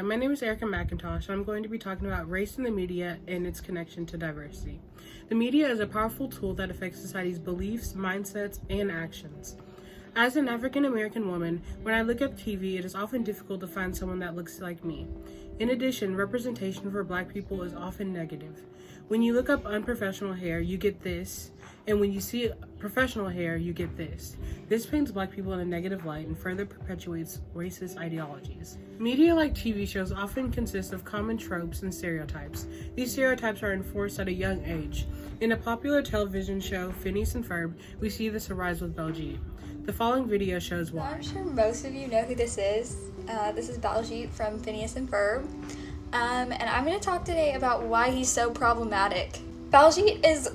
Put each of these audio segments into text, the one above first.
Hi, my name is Erica McIntosh, and I'm going to be talking about race in the media and its connection to diversity. The media is a powerful tool that affects society's beliefs, mindsets, and actions. As an African American woman, when I look at TV, it is often difficult to find someone that looks like me. In addition, representation for Black people is often negative. When you look up unprofessional hair, you get this, and when you see professional hair, you get this. This paints Black people in a negative light and further perpetuates racist ideologies. Media like TV shows often consist of common tropes and stereotypes. These stereotypes are enforced at a young age. In a popular television show, Phineas and Ferb, we see this arise with Baljeet. The following video shows why. I'm sure most of you know who this is. This is Baljeet from Phineas and Ferb. And I'm going to talk today about why he's so problematic. Baljeet is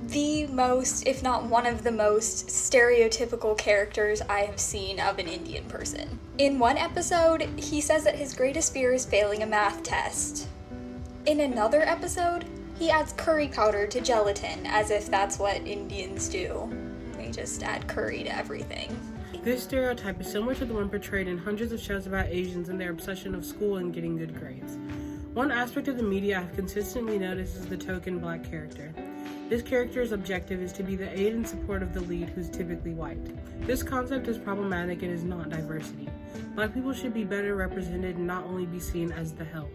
the most, if not one of the most, stereotypical characters I have seen of an Indian person. In one episode, he says that his greatest fear is failing a math test. In another episode, he adds curry powder to gelatin, as if that's what Indians do. They just add curry to everything. This stereotype is similar to the one portrayed in hundreds of shows about Asians and their obsession of school and getting good grades. One aspect of the media I've consistently noticed is the token Black character. This character's objective is to be the aid and support of the lead, who's typically white. This concept is problematic and is not diversity. Black people should be better represented and not only be seen as the help.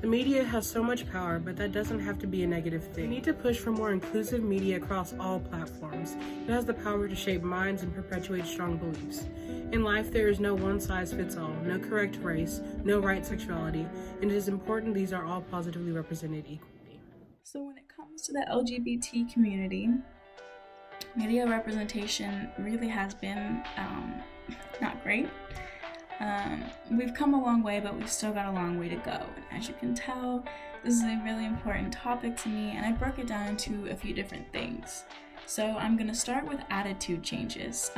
The media has so much power, but that doesn't have to be a negative thing. We need to push for more inclusive media across all platforms. It has the power to shape minds and perpetuate strong beliefs. In life, there is no one size fits all, no correct race, no right sexuality, and it is important these are all positively represented equally. So when it comes to the LGBT community, media representation really has been not great. We've come a long way, but we've still got a long way to go. And as you can tell, this is a really important topic to me, and I broke it down into a few different things. So I'm going to start with attitude changes.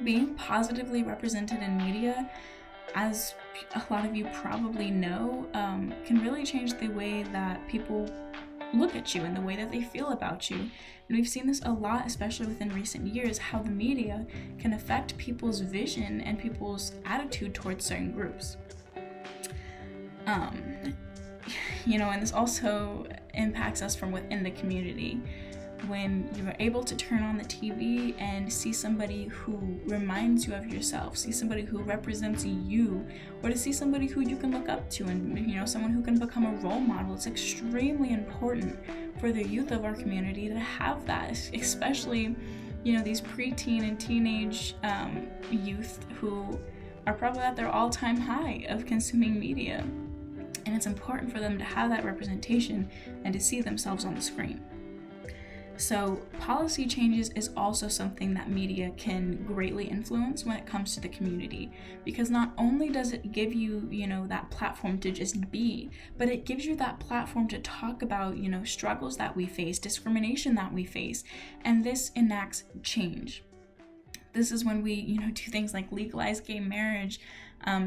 Being positively represented in media, as a lot of you probably know, can really change the way that people look at you and the way that they feel about you. And we've seen this a lot, especially within recent years, how the media can affect people's vision and people's attitude towards certain groups. And this also impacts us from within the community. When you are able to turn on the TV and see somebody who reminds you of yourself, see somebody who represents you, or to see somebody who you can look up to and, someone who can become a role model, it's extremely important for the youth of our community to have that, especially, these preteen and teenage youth who are probably at their all-time high of consuming media. And it's important for them to have that representation and to see themselves on the screen. So policy changes is also something that media can greatly influence when it comes to the community, because not only does it give you, that platform to just be, but it gives you that platform to talk about, struggles that we face, discrimination that we face, and this enacts change. This is when we, do things like legalize gay marriage,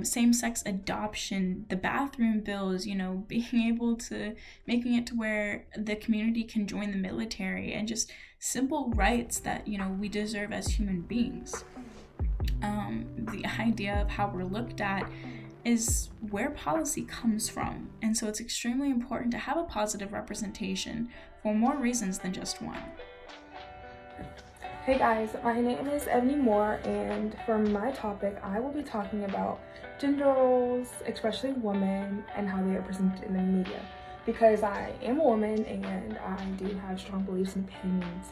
same-sex adoption, the bathroom bills, being able to, making it to where the community can join the military, and just simple rights that, we deserve as human beings. The idea of how we're looked at is where policy comes from. And so it's extremely important to have a positive representation for more reasons than just one. Hey guys, my name is Ebony Moore, and for my topic, I will be talking about gender roles, especially women, and how they are presented in the media. Because I am a woman, and I do have strong beliefs and opinions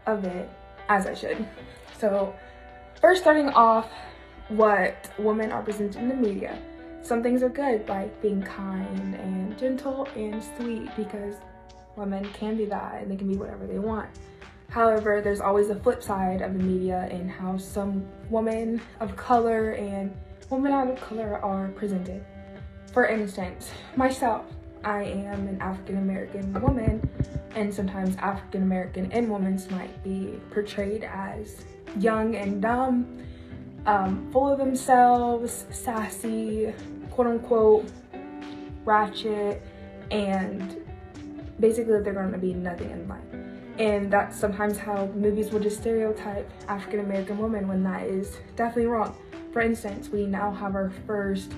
of it, as I should. So, first starting off, what women are presented in the media. Some things are good, like being kind and gentle and sweet, because women can be that, and they can be whatever they want. However, there's always a flip side of the media and how some women of color and women out of color are presented. For instance, myself, I am an African American woman, and sometimes African American and women might be portrayed as young and dumb, full of themselves, sassy, quote unquote, ratchet, and basically they're going to be nothing in life. And that's sometimes how movies will just stereotype African American women, when that is definitely wrong. For instance, we now have our first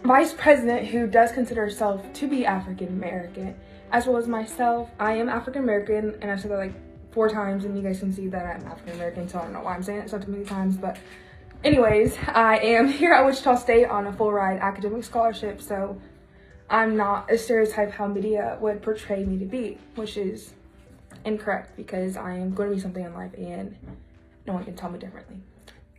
vice president who does consider herself to be African American, as well as myself. I am African American, and I've said that like 4 times, and you guys can see that I'm African American, so I don't know why I'm saying it so many times, but anyways, I am here at Wichita State on a full ride academic scholarship, so I'm not a stereotype how media would portray me to be, which is incorrect because I am going to be something in life and no one can tell me differently.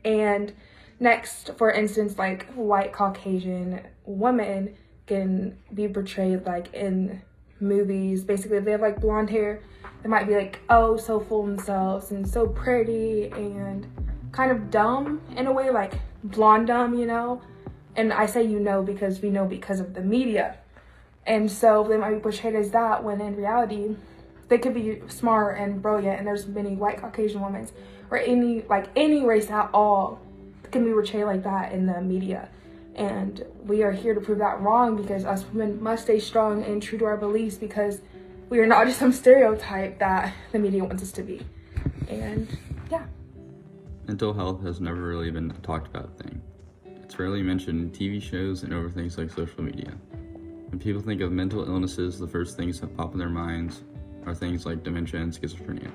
And next, for instance, like white Caucasian women can be portrayed like in movies. Basically, if they have like blonde hair, they might be like, oh, so full of themselves and so pretty and kind of dumb in a way, like blonde dumb, you know? And I say because we know because of the media. And so they might be portrayed as that when in reality, they could be smart and brilliant. And there's many white Caucasian women or any race at all can be portrayed like that in the media. And we are here to prove that wrong because us women must stay strong and true to our beliefs because we are not just some stereotype that the media wants us to be. And yeah. Mental health has never really been a talked about thing. It's rarely mentioned in TV shows and over things like social media. When people think of mental illnesses, the first things that pop in their minds are things like dementia and schizophrenia.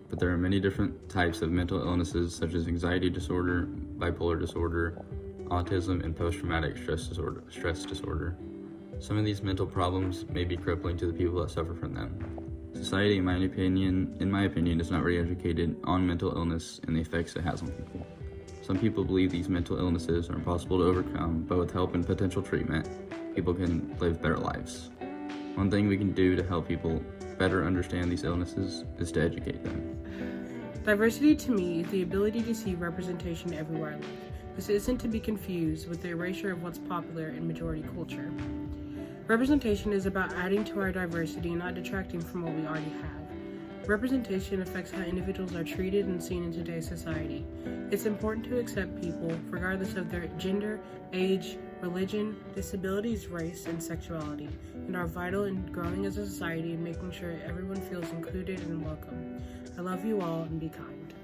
But there are many different types of mental illnesses such as anxiety disorder, bipolar disorder, autism, and post-traumatic stress disorder. Some of these mental problems may be crippling to the people that suffer from them. Society, in my opinion, is not very educated on mental illness and the effects it has on people. Some people believe these mental illnesses are impossible to overcome, but with help and potential treatment, people can live better lives. One thing we can do to help people better understand these illnesses is to educate them. Diversity to me is the ability to see representation everywhere I live. This isn't to be confused with the erasure of what's popular in majority culture. Representation is about adding to our diversity and not detracting from what we already have. Representation affects how individuals are treated and seen in today's society. It's important to accept people, regardless of their gender, age, religion, disabilities, race, and sexuality, and are vital in growing as a society and making sure everyone feels included and welcome. I love you all and be kind.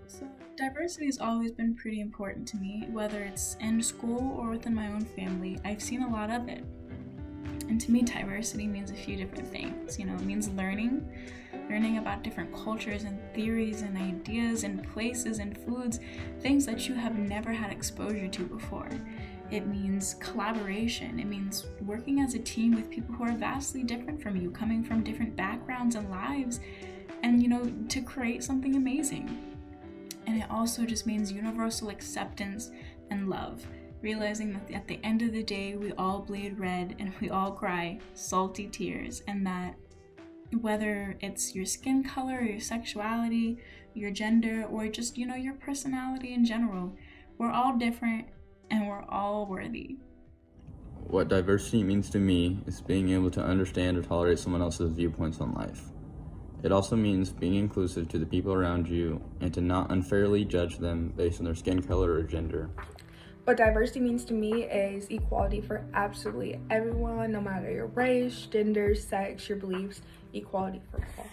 So, diversity has always been pretty important to me, whether it's in school or within my own family. I've seen a lot of it. And to me, diversity means a few different things. It means learning about different cultures and theories and ideas and places and foods, things that you have never had exposure to before. It means collaboration. It means working as a team with people who are vastly different from you, coming from different backgrounds and lives, and, to create something amazing. And it also just means universal acceptance and love. Realizing that at the end of the day, we all bleed red and we all cry salty tears, and that whether it's your skin color, or your sexuality, your gender, or just, your personality in general, we're all different and we're all worthy. What diversity means to me is being able to understand or tolerate someone else's viewpoints on life. It also means being inclusive to the people around you and to not unfairly judge them based on their skin color or gender. What diversity means to me is equality for absolutely everyone, no matter your race, gender, sex, your beliefs, equality for all.